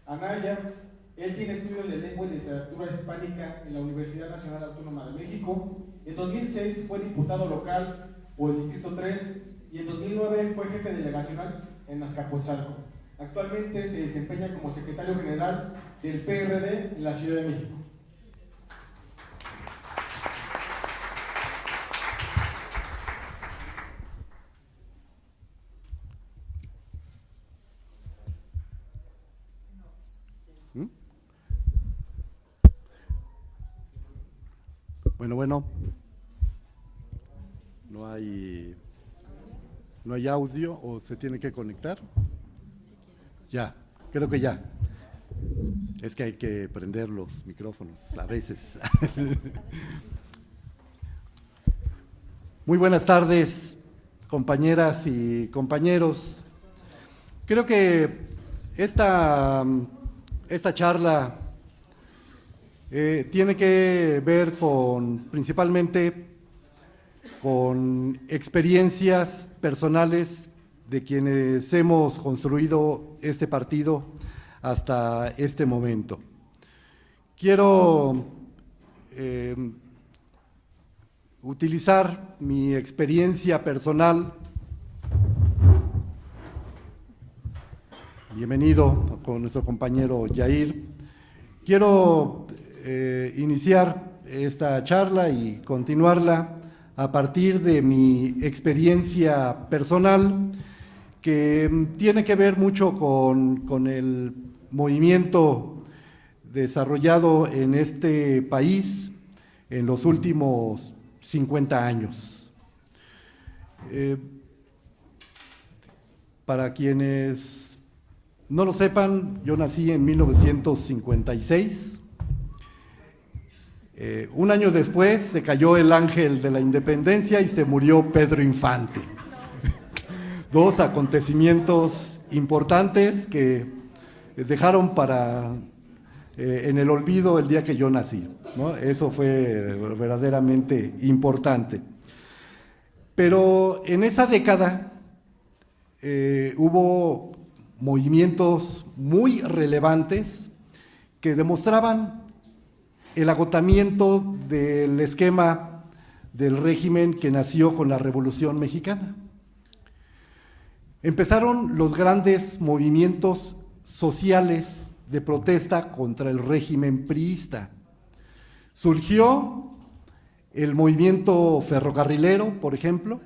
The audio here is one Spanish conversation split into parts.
Anaya. Él tiene estudios de lengua y literatura hispánica en la Universidad Nacional Autónoma de México. En 2006 fue diputado local por el Distrito 3 y en 2009 fue jefe delegacional en Azcapotzalco. Actualmente se desempeña como secretario general del PRD en la Ciudad de México. Bueno, no hay audio o se tiene que conectar. Ya, creo que ya. Es que hay que prender los micrófonos a veces. Muy buenas tardes, compañeras y compañeros. Creo que esta charla tiene que ver principalmente con experiencias personales de quienes hemos construido este partido hasta este momento. Quiero utilizar mi experiencia personal. Bienvenido con nuestro compañero Yair. Quiero iniciar esta charla y continuarla a partir de mi experiencia personal, que tiene que ver mucho con el movimiento desarrollado en este país en los últimos 50 años. Para quienes no lo sepan, yo nací en 1956. Un año después se cayó el ángel de la independencia y se murió Pedro Infante. Dos acontecimientos importantes que dejaron en el olvido el día que yo nací, ¿no? Eso fue verdaderamente importante. Pero en esa década hubo movimientos muy relevantes que demostraban el agotamiento del esquema del régimen que nació con la Revolución Mexicana. Empezaron los grandes movimientos sociales de protesta contra el régimen priista. Surgió el movimiento ferrocarrilero, por ejemplo,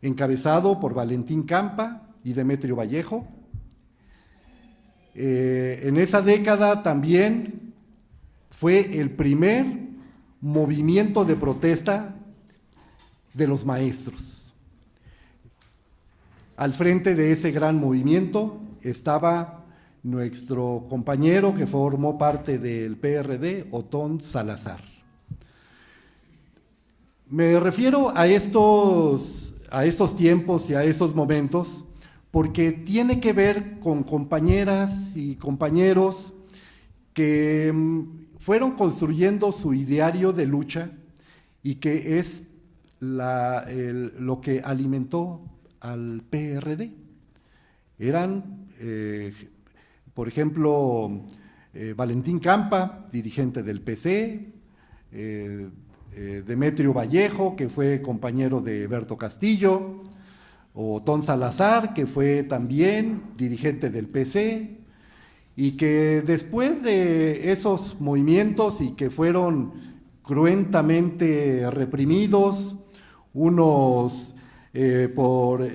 encabezado por Valentín Campa y Demetrio Vallejo. En esa década también fue el primer movimiento de protesta de los maestros. Al frente de ese gran movimiento estaba nuestro compañero que formó parte del PRD, Otón Salazar. Me refiero a estos tiempos y a estos momentos porque tiene que ver con compañeras y compañeros que fueron construyendo su ideario de lucha y que es lo que alimentó al PRD. Eran, por ejemplo, Valentín Campa, dirigente del PC, Demetrio Vallejo, que fue compañero de Berto Castillo, o Otón Salazar, que fue también dirigente del PC, y que después de esos movimientos y que fueron cruentamente reprimidos, unos por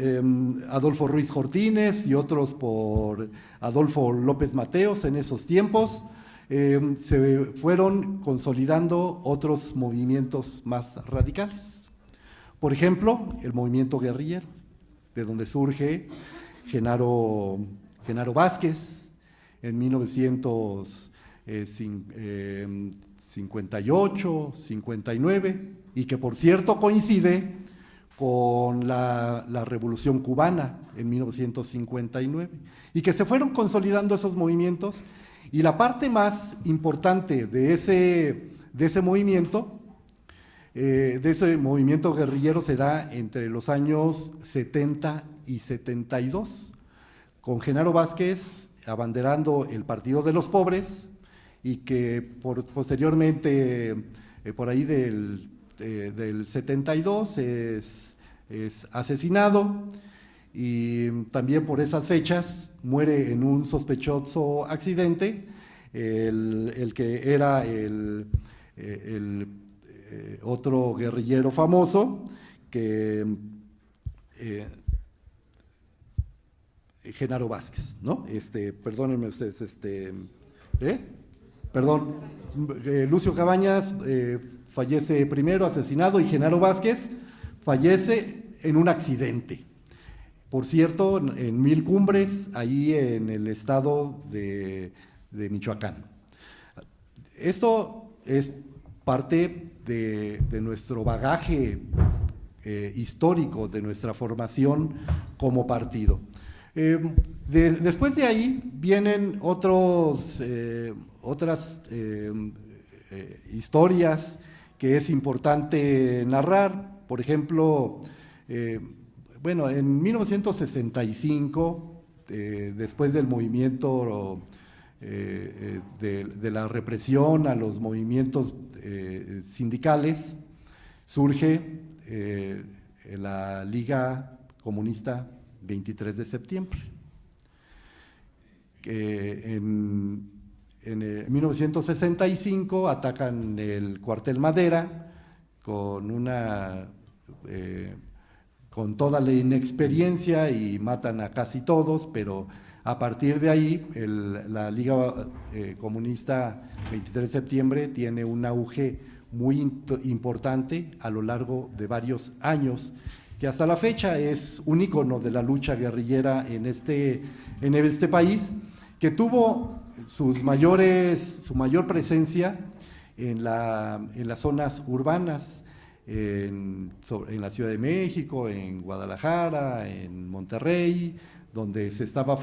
Adolfo Ruiz Cortines y otros por Adolfo López Mateos en esos tiempos, se fueron consolidando otros movimientos más radicales. Por ejemplo, el movimiento guerrillero, de donde surge Genaro Vázquez en 1958, 59, y que por cierto coincide con la Revolución Cubana en 1959, y que se fueron consolidando esos movimientos, y la parte más importante de ese movimiento guerrillero se da entre los años 70 y 72, con Genaro Vázquez abanderando el Partido de los Pobres y que posteriormente, por ahí del 72, es asesinado, y también por esas fechas muere en un sospechoso accidente el que era el otro guerrillero famoso, que Genaro Vázquez, ¿no? Perdónenme ustedes, perdón, Lucio Cabañas fallece primero, asesinado, y Genaro Vázquez fallece en un accidente. Por cierto, en Mil Cumbres, ahí en el estado de Michoacán. Esto es parte de nuestro bagaje histórico, de nuestra formación como partido. Después de ahí vienen otras historias que es importante narrar. Por ejemplo, bueno, en 1965, después del movimiento de la represión a los movimientos sindicales, surge la Liga Comunista 23 de septiembre. En 1965 atacan el cuartel Madera con toda la inexperiencia y matan a casi todos, pero a partir de ahí la Liga Comunista 23 de septiembre tiene un auge muy importante a lo largo de varios años, que hasta la fecha es un ícono de la lucha guerrillera en este país, que tuvo su mayor presencia en las zonas urbanas, en la Ciudad de México, en Guadalajara, en Monterrey, donde se estaba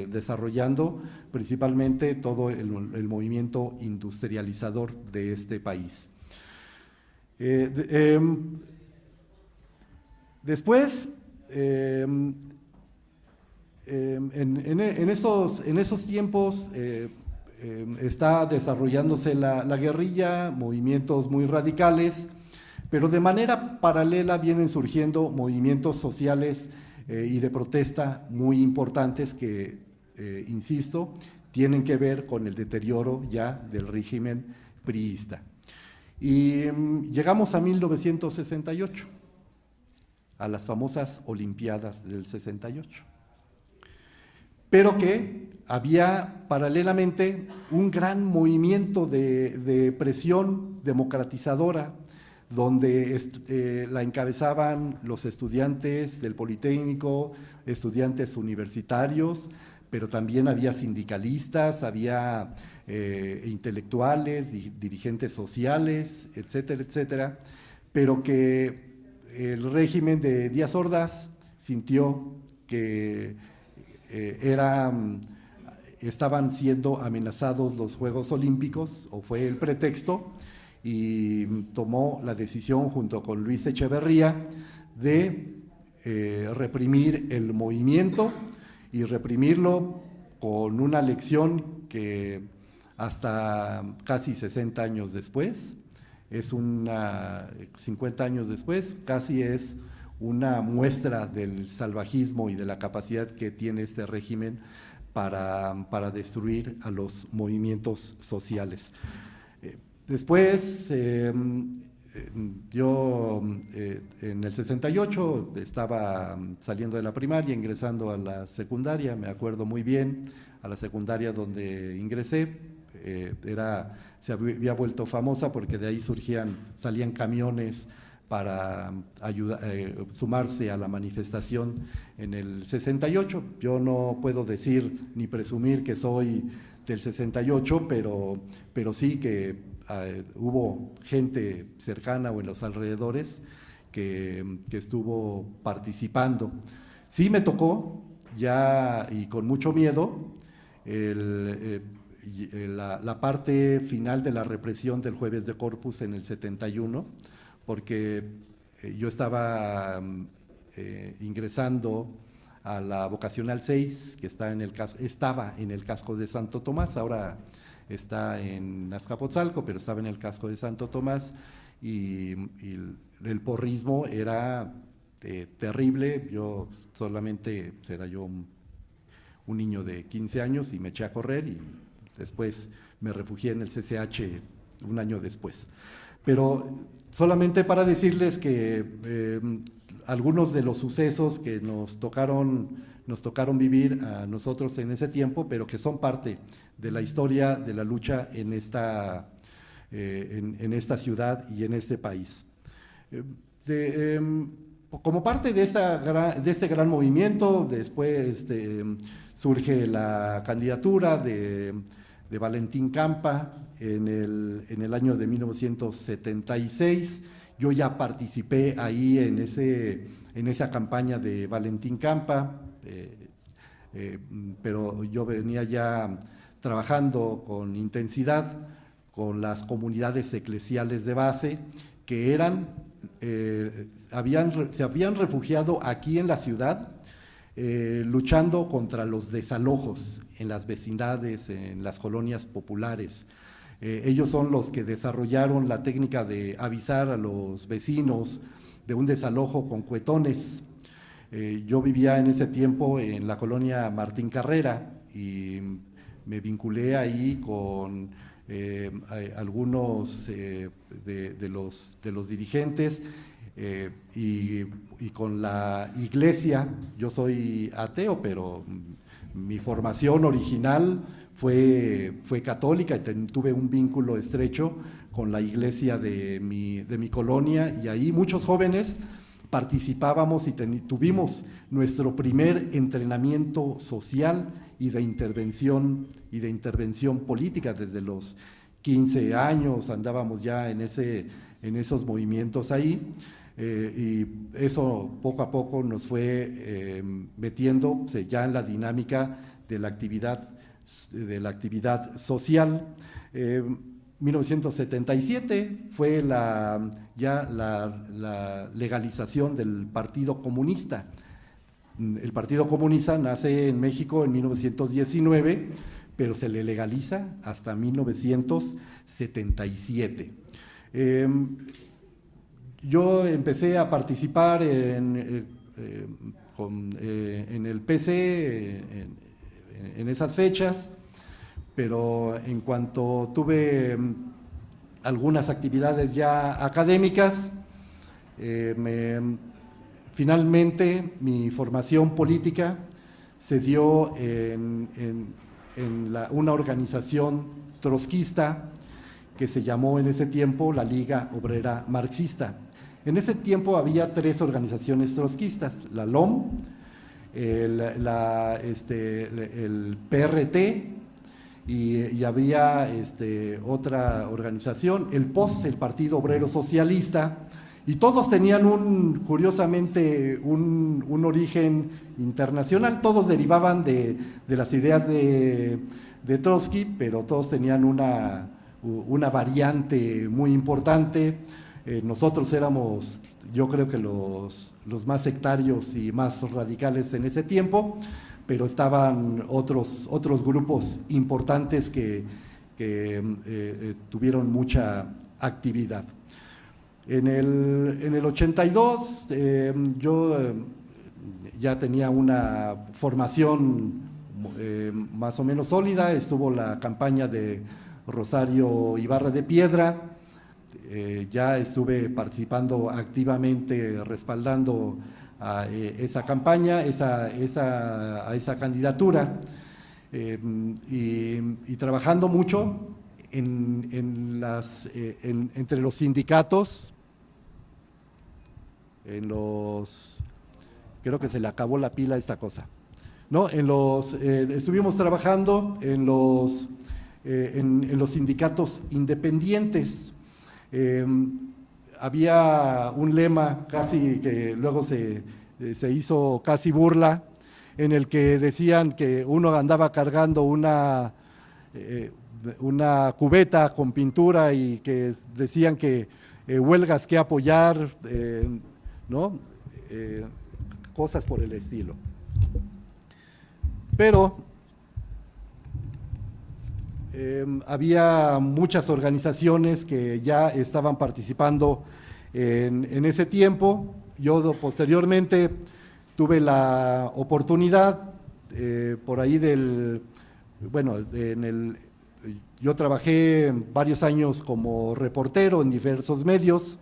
desarrollando principalmente todo el movimiento industrializador de este país. Después, en estos tiempos está desarrollándose la guerrilla, movimientos muy radicales, pero de manera paralela vienen surgiendo movimientos sociales y de protesta muy importantes que, insisto, tienen que ver con el deterioro ya del régimen priista. Y llegamos a 1968, a las famosas Olimpiadas del 68. Pero que había paralelamente un gran movimiento de presión democratizadora, donde la encabezaban los estudiantes del Politécnico, estudiantes universitarios, pero también había sindicalistas, había intelectuales, dirigentes sociales, etcétera, etcétera, pero que el régimen de Díaz Ordaz sintió que estaban siendo amenazados los Juegos Olímpicos, o fue el pretexto, y tomó la decisión junto con Luis Echeverría de reprimir el movimiento, y reprimirlo con una lección que hasta casi 60 años después, 50 años después, casi es una muestra del salvajismo y de la capacidad que tiene este régimen para destruir a los movimientos sociales. Después, yo en el 68 estaba saliendo de la primaria, ingresando a la secundaria, me acuerdo muy bien, a la secundaria donde ingresé, se había vuelto famosa porque de ahí salían camiones para sumarse a la manifestación en el 68. Yo no puedo decir ni presumir que soy del 68, pero sí que hubo gente cercana o en los alrededores que estuvo participando. Sí me tocó, ya y con mucho miedo, la parte final de la represión del Jueves de Corpus en el 71, porque yo estaba ingresando a la vocacional 6, que estaba en el casco de Santo Tomás, ahora está en Azcapotzalco, pero estaba en el casco de Santo Tomás, y el porrismo era terrible. Yo solamente, era yo un niño de 15 años y me eché a correr, y después me refugié en el CCH un año después. Pero solamente para decirles que algunos de los sucesos que nos tocaron vivir a nosotros en ese tiempo, pero que son parte de la historia de la lucha en esta ciudad y en este país. Como parte de este gran movimiento, después surge la candidatura de Valentín Campa en el año de 1976. Yo ya participé ahí en esa campaña de Valentín Campa, pero yo venía ya trabajando con intensidad con las comunidades eclesiales de base que se habían refugiado aquí en la ciudad, luchando contra los desalojos en las vecindades, en las colonias populares. Ellos son los que desarrollaron la técnica de avisar a los vecinos de un desalojo con cuetones. Yo vivía en ese tiempo en la colonia Martín Carrera y me vinculé ahí con algunos de los dirigentes y con la iglesia. Yo soy ateo, pero mi formación original fue católica y tuve un vínculo estrecho con la iglesia de mi colonia, y ahí muchos jóvenes participábamos y tuvimos nuestro primer entrenamiento social y de intervención política. Desde los 15 años andábamos ya en esos movimientos ahí, y eso poco a poco nos fue metiendo ya en la dinámica de la actividad social. 1977 fue ya la legalización del Partido Comunista. El Partido Comunista nace en México en 1919, pero se le legaliza hasta 1977. Yo empecé a participar en el PC en esas fechas, pero en cuanto tuve algunas actividades ya académicas, finalmente mi formación política se dio en una organización trotskista que se llamó en ese tiempo la Liga Obrera Marxista. En ese tiempo había 3 organizaciones trotskistas: la LOM, el PRT, y había otra organización, el POS, el Partido Obrero Socialista, y todos tenían curiosamente un origen internacional. Todos derivaban de las ideas de Trotsky, pero todos tenían una variante muy importante. Nosotros éramos, yo creo que los más sectarios y más radicales en ese tiempo, pero estaban otros grupos importantes que tuvieron mucha actividad. En el 82 yo ya tenía una formación más o menos sólida. Estuvo la campaña de Rosario Ibarra de Piedra. Ya estuve participando activamente, respaldando a esa campaña, a esa candidatura, y trabajando mucho entre los sindicatos, creo que se le acabó la pila a esta cosa, ¿no? Estuvimos trabajando en los sindicatos independientes. Había un lema casi que luego se hizo casi burla, en el que decían que uno andaba cargando una cubeta con pintura y que decían que huelgas que apoyar, ¿no? Cosas por el estilo. Pero había muchas organizaciones que ya estaban participando en ese tiempo. Yo posteriormente tuve la oportunidad, por ahí yo trabajé varios años como reportero en diversos medios.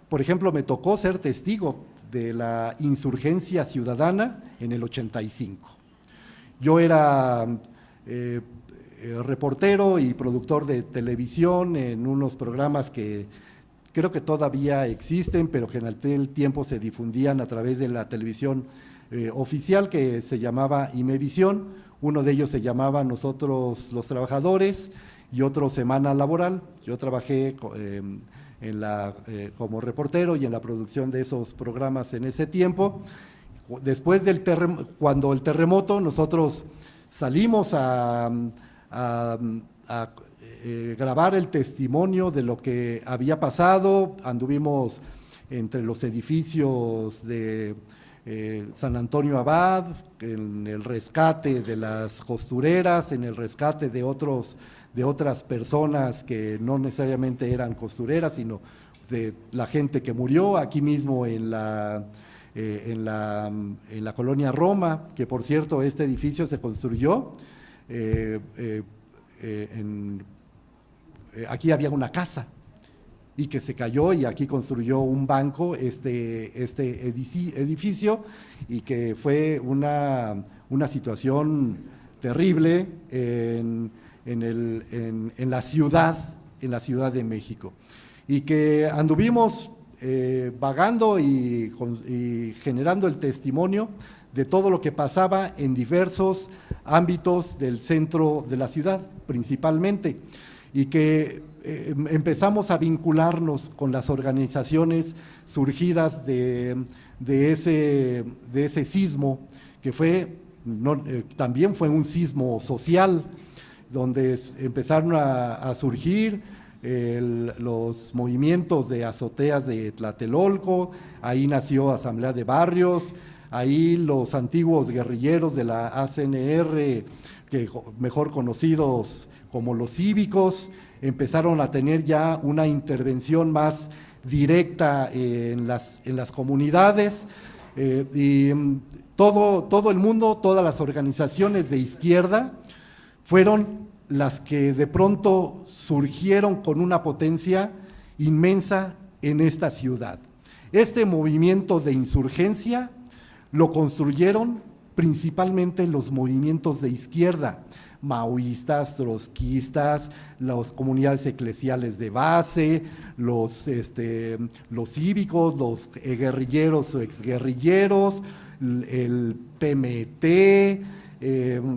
Por ejemplo, me tocó ser testigo de la insurgencia ciudadana en el 85. Yo era reportero y productor de televisión en unos programas que creo que todavía existen, pero que en aquel tiempo se difundían a través de la televisión oficial, que se llamaba Imevisión. Uno de ellos se llamaba Nosotros los Trabajadores y otro Semana Laboral. Yo trabajé como reportero y en la producción de esos programas en ese tiempo. Después cuando el terremoto, nosotros salimos a grabar el testimonio de lo que había pasado. Anduvimos entre los edificios de San Antonio Abad, en el rescate de las costureras, en el rescate de otras personas que no necesariamente eran costureras, sino de la gente que murió aquí mismo en la colonia Roma, que por cierto este edificio se construyó, aquí había una casa y que se cayó y aquí construyó un banco este edificio, y que fue una situación terrible en la ciudad de México, y que anduvimos vagando y generando el testimonio de todo lo que pasaba en diversos ámbitos del centro de la ciudad, principalmente, y que empezamos a vincularnos con las organizaciones surgidas de ese sismo, que también fue un sismo social, donde empezaron a surgir los movimientos de azoteas de Tlatelolco. Ahí nació Asamblea de Barrios, ahí los antiguos guerrilleros de la ACNR, mejor conocidos como los cívicos, empezaron a tener ya una intervención más directa en las comunidades, y todo el mundo, todas las organizaciones de izquierda fueron las que de pronto surgieron con una potencia inmensa en esta ciudad. Este movimiento de insurgencia lo construyeron principalmente los movimientos de izquierda, maoístas, trotskistas, las comunidades eclesiales de base, los cívicos, los guerrilleros o exguerrilleros, el PMT,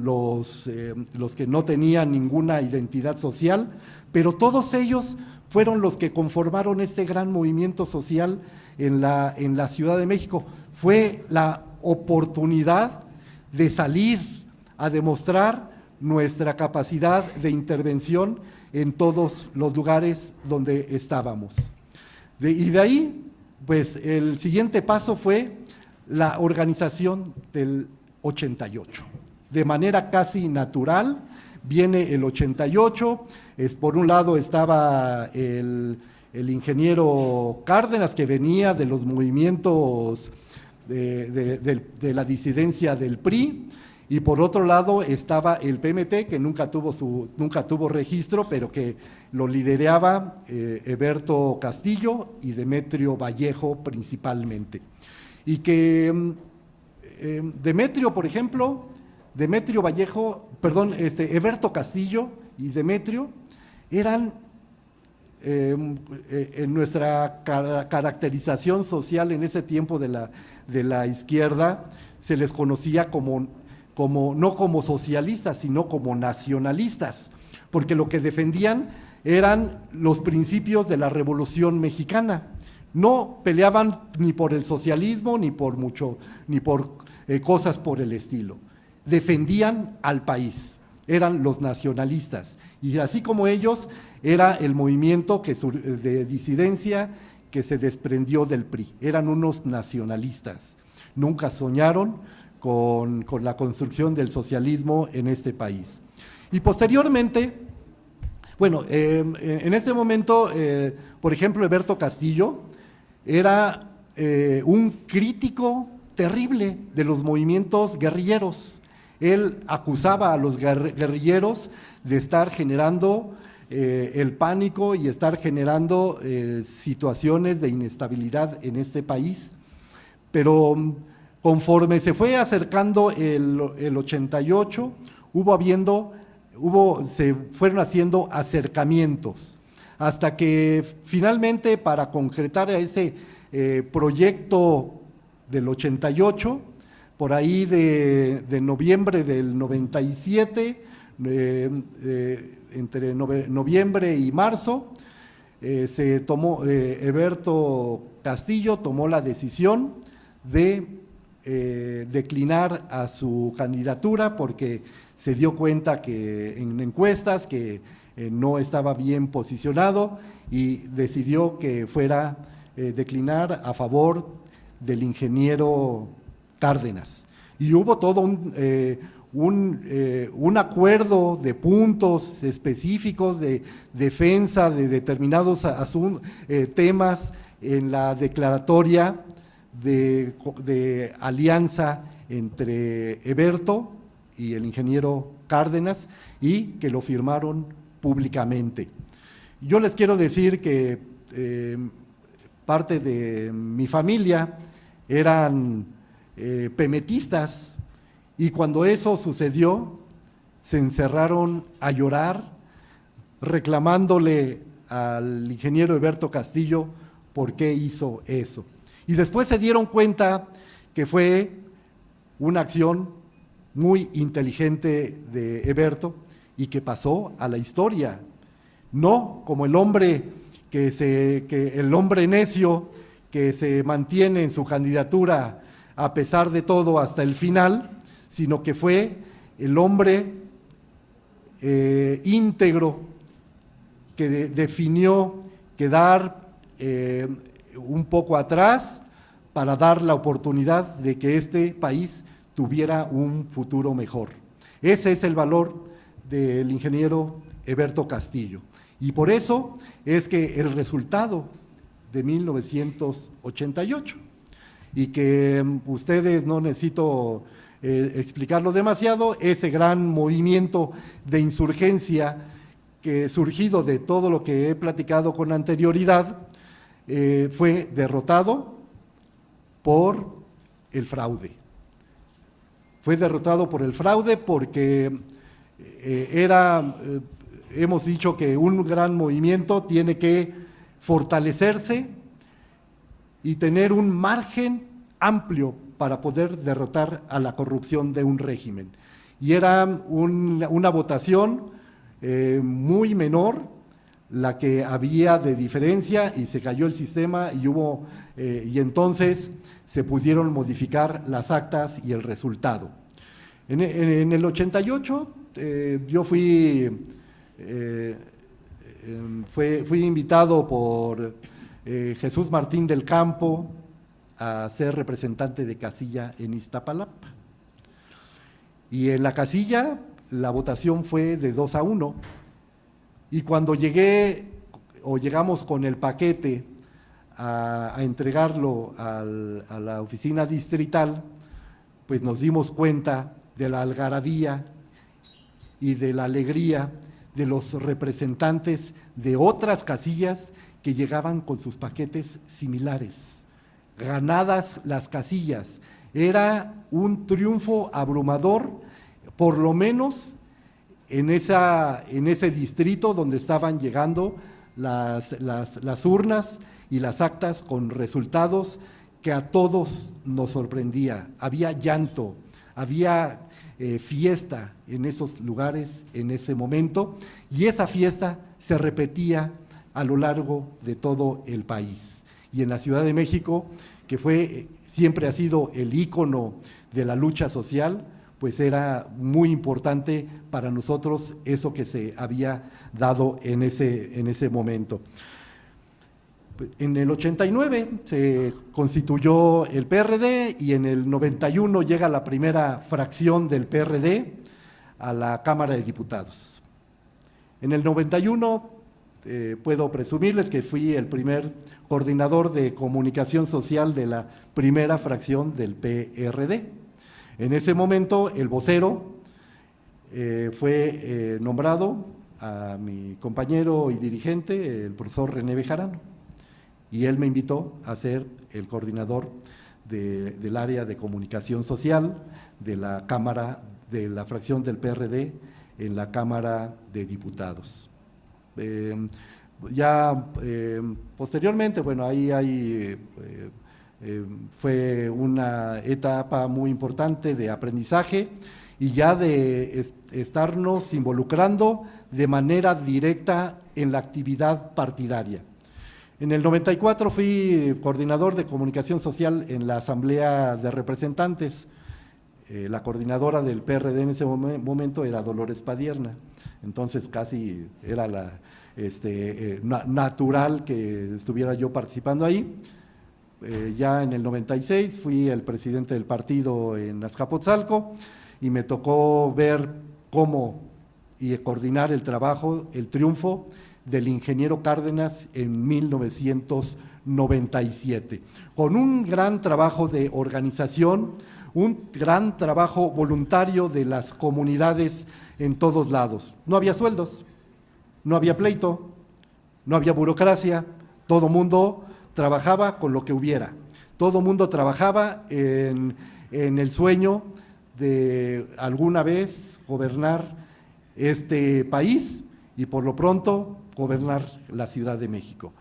los que no tenían ninguna identidad social, pero todos ellos fueron los que conformaron este gran movimiento social en la Ciudad de México. Fue la oportunidad de salir a demostrar nuestra capacidad de intervención en todos los lugares donde estábamos. Y de ahí, pues el siguiente paso fue la organización del 88. De manera casi natural, viene el 88, por un lado estaba el ingeniero Cárdenas, que venía de los movimientos de la disidencia del PRI, y por otro lado estaba el PMT, que nunca tuvo registro, pero que lo lideraba Eberto Castillo y Demetrio Vallejo principalmente. Y que Demetrio, por ejemplo, Eberto Castillo y Demetrio eran, en nuestra caracterización social en ese tiempo de la izquierda, se les conocía no como socialistas, sino como nacionalistas, porque lo que defendían eran los principios de la Revolución Mexicana. No peleaban ni por el socialismo, ni por cosas por el estilo. Defendían al país, eran los nacionalistas, y así como ellos, era el movimiento de disidencia que se desprendió del PRI, eran unos nacionalistas. Nunca soñaron con la construcción del socialismo en este país. Y posteriormente, bueno, en este momento, por ejemplo, Eberto Castillo era un crítico terrible de los movimientos guerrilleros. Él acusaba a los guerrilleros de estar generando el pánico y estar generando situaciones de inestabilidad en este país, pero conforme se fue acercando el 88, se fueron haciendo acercamientos, hasta que finalmente, para concretar ese proyecto del 88, por ahí de noviembre del 97, entre noviembre y marzo, Eberto Castillo tomó la decisión de declinar a su candidatura, porque se dio cuenta que en encuestas que no estaba bien posicionado, y decidió que fuera declinar a favor del ingeniero Cárdenas. Y hubo todo un acuerdo de puntos específicos de defensa de determinados temas en la declaratoria de alianza entre Eberto y el ingeniero Cárdenas, y que lo firmaron públicamente. Yo les quiero decir que parte de mi familia eran pemetistas, y cuando eso sucedió se encerraron a llorar reclamándole al ingeniero Eberto Castillo por qué hizo eso. Y después se dieron cuenta que fue una acción muy inteligente de Eberto y que pasó a la historia, no como el hombre el hombre necio que se mantiene en su candidatura a pesar de todo hasta el final, sino que fue el hombre íntegro que definió quedar un poco atrás para dar la oportunidad de que este país tuviera un futuro mejor. Ese es el valor del ingeniero Eberto Castillo. Y por eso es que el resultado de 1988, y que ustedes, no necesito explicarlo demasiado, ese gran movimiento de insurgencia que surgido de todo lo que he platicado con anterioridad, fue derrotado por el fraude. Fue derrotado por el fraude porque hemos dicho que un gran movimiento tiene que fortalecerse y tener un margen amplio para poder derrotar a la corrupción de un régimen. Y era una votación muy menor la que había de diferencia, y se cayó el sistema y entonces se pudieron modificar las actas y el resultado. En el 88 yo fui invitado por Jesús Martín del Campo a ser representante de casilla en Iztapalapa. Y en la casilla la votación fue de 2-1, y cuando llegamos con el paquete a entregarlo a la oficina distrital, pues nos dimos cuenta de la algarabía y de la alegría de los representantes de otras casillas que llegaban con sus paquetes similares. Ganadas las casillas, era un triunfo abrumador, por lo menos en ese distrito donde estaban llegando las urnas y las actas con resultados que a todos nos sorprendía. Había llanto, había fiesta en esos lugares en ese momento, y esa fiesta se repetía a lo largo de todo el país. Y en la Ciudad de México, que siempre ha sido el ícono de la lucha social, pues era muy importante para nosotros eso que se había dado en ese momento. En el 89 se constituyó el PRD y en el 91 llega la primera fracción del PRD a la Cámara de Diputados. En el 91 puedo presumirles que fui el primer coordinador de comunicación social de la primera fracción del PRD. En ese momento el vocero fue nombrado a mi compañero y dirigente, el profesor René Bejarano, y él me invitó a ser el coordinador del área de comunicación social de la Cámara, de la fracción del PRD en la Cámara de Diputados. Posteriormente, bueno, fue una etapa muy importante de aprendizaje y ya de estarnos involucrando de manera directa en la actividad partidaria. En el 94 fui coordinador de comunicación social en la Asamblea de Representantes. La coordinadora del PRD en ese momento era Dolores Padierna, entonces casi era natural que estuviera yo participando ahí. Ya en el 96 fui el presidente del partido en Azcapotzalco y me tocó ver cómo y coordinar el trabajo, el triunfo del ingeniero Cárdenas en 1997, con un gran trabajo de organización, un gran trabajo voluntario de las comunidades en todos lados. No había sueldos, no había pleito, no había burocracia, todo mundo trabajaba con lo que hubiera, todo mundo trabajaba en el sueño de alguna vez gobernar este país y por lo pronto gobernar la Ciudad de México.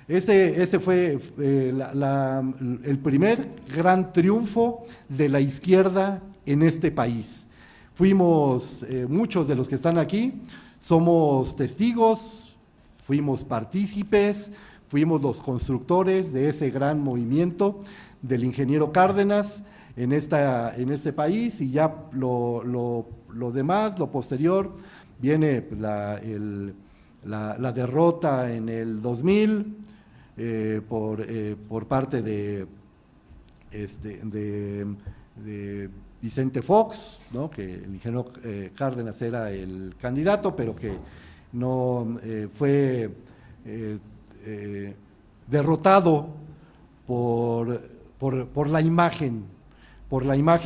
Ese fue el primer gran triunfo de la izquierda en este país. Fuimos, muchos de los que están aquí, somos testigos, fuimos partícipes, fuimos los constructores de ese gran movimiento del ingeniero Cárdenas en este país, y ya lo demás, lo posterior, viene la derrota en el 2000 por parte de Vicente Fox, ¿no? Que el ingeniero Cárdenas era el candidato, pero que no fue derrotado por la imagen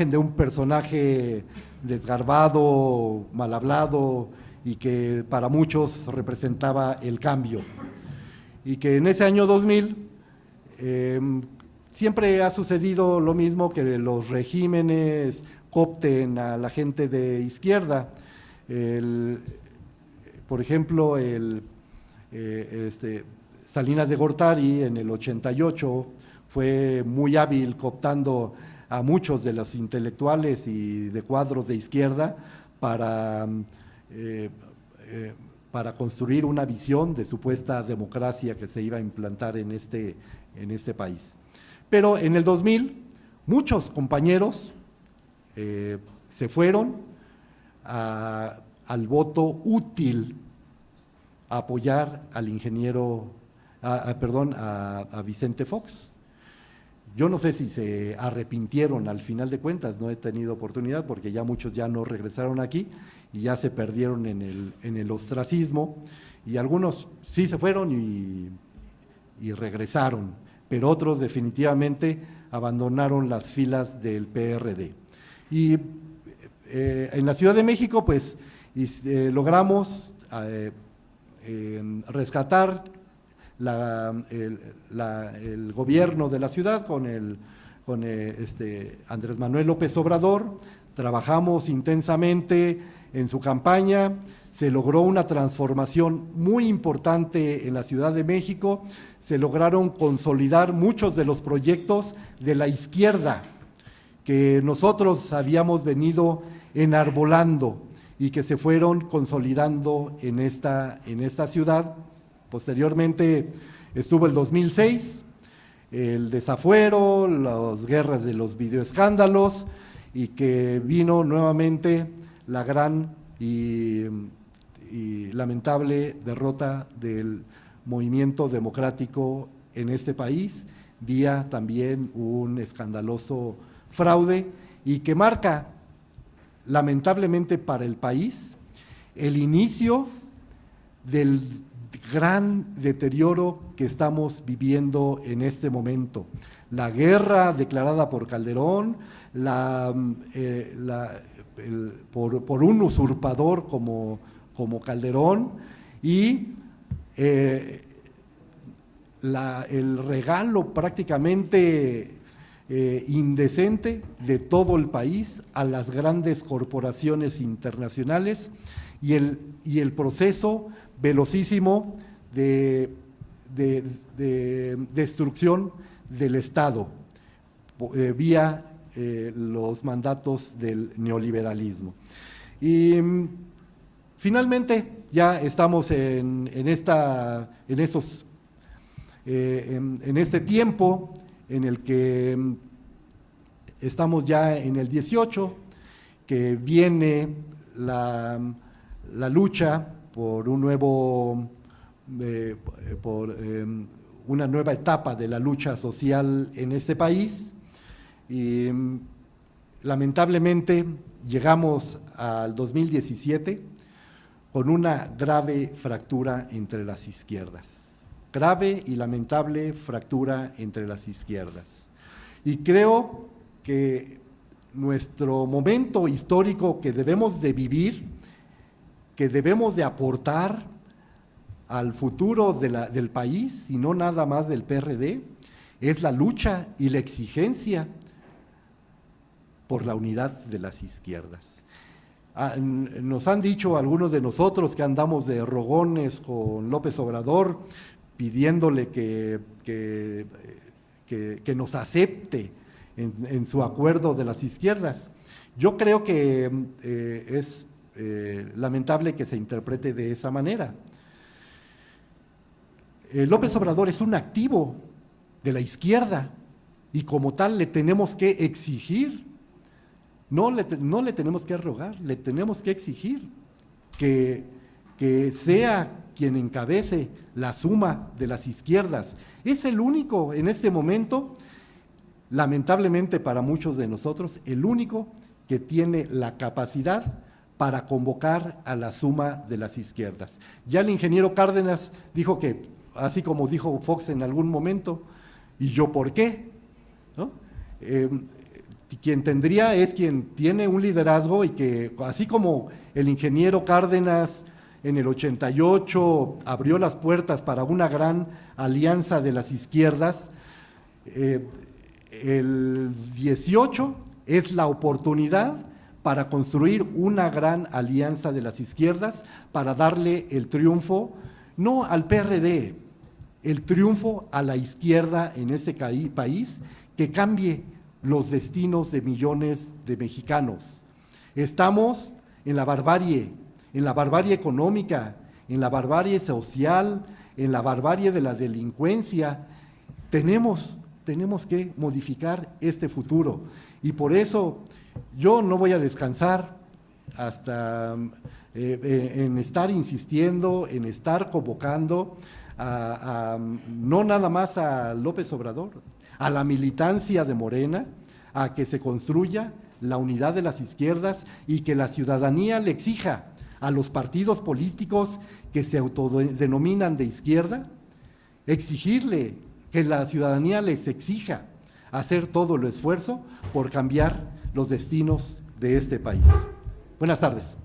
de un personaje desgarbado, mal hablado, y que para muchos representaba el cambio. Y que en ese año 2000 siempre ha sucedido lo mismo, que los regímenes coopten a la gente de izquierda. Por ejemplo, Salinas de Gortari en el 88 fue muy hábil cooptando a muchos de los intelectuales y de cuadros de izquierda para construir una visión de supuesta democracia que se iba a implantar en este país. Pero en el 2000 muchos compañeros se fueron al voto útil a apoyar al ingeniero, a Vicente Fox. Yo no sé si se arrepintieron al final de cuentas, no he tenido oportunidad porque ya muchos ya no regresaron aquí y ya se perdieron en el ostracismo, y algunos sí se fueron y regresaron, pero otros definitivamente abandonaron las filas del PRD. Y en la Ciudad de México pues logramos rescatar el gobierno de la ciudad con Andrés Manuel López Obrador. Trabajamos intensamente en su campaña, se logró una transformación muy importante en la Ciudad de México, se lograron consolidar muchos de los proyectos de la izquierda que nosotros habíamos venido enarbolando y que se fueron consolidando en esta ciudad. Posteriormente estuvo el 2006, el desafuero, las guerras de los videoescándalos, y que vino nuevamente la gran y lamentable derrota del movimiento democrático en este país, vía también un escandaloso fraude y que marca, lamentablemente para el país, el inicio del gran deterioro que estamos viviendo en este momento. La guerra declarada por Calderón, por un usurpador como Calderón, y el regalo prácticamente indecente de todo el país a las grandes corporaciones internacionales y el proceso velocísimo de destrucción del Estado vía los mandatos del neoliberalismo. Y finalmente ya estamos en este tiempo en el que estamos ya en el 18, que viene la lucha por una nueva etapa de la lucha social en este país, y lamentablemente llegamos al 2017 con una grave fractura entre las izquierdas, grave y lamentable fractura entre las izquierdas. Y creo que nuestro momento histórico que debemos de vivir, que debemos de aportar al futuro del país, y no nada más del PRD, es la lucha y la exigencia por la unidad de las izquierdas. Nos han dicho algunos de nosotros que andamos de rogones con López Obrador, pidiéndole que nos acepte en su acuerdo de las izquierdas. Yo creo que es lamentable que se interprete de esa manera. López Obrador es un activo de la izquierda y como tal le tenemos que exigir, no le tenemos que rogar, le tenemos que exigir que sea quien encabece la suma de las izquierdas. Es el único en este momento, lamentablemente para muchos de nosotros, el único que tiene la capacidad para convocar a la suma de las izquierdas. Ya el ingeniero Cárdenas dijo que, así como dijo Fox en algún momento, ¿y yo por qué? ¿No? Quien tendría es quien tiene un liderazgo y que, así como el ingeniero Cárdenas en el 88 abrió las puertas para una gran alianza de las izquierdas, el 18 es la oportunidad para construir una gran alianza de las izquierdas, para darle el triunfo, no al PRD, el triunfo a la izquierda en este país, que cambie los destinos de millones de mexicanos. Estamos en la barbarie económica, en la barbarie social, en la barbarie de la delincuencia. Tenemos que modificar este futuro y por eso yo no voy a descansar hasta en estar insistiendo, en estar convocando no nada más a López Obrador, a la militancia de Morena, a que se construya la unidad de las izquierdas y que la ciudadanía le exija a los partidos políticos que se autodenominan de izquierda, exigirle que la ciudadanía les exija hacer todo el esfuerzo por cambiar los destinos de este país. Buenas tardes.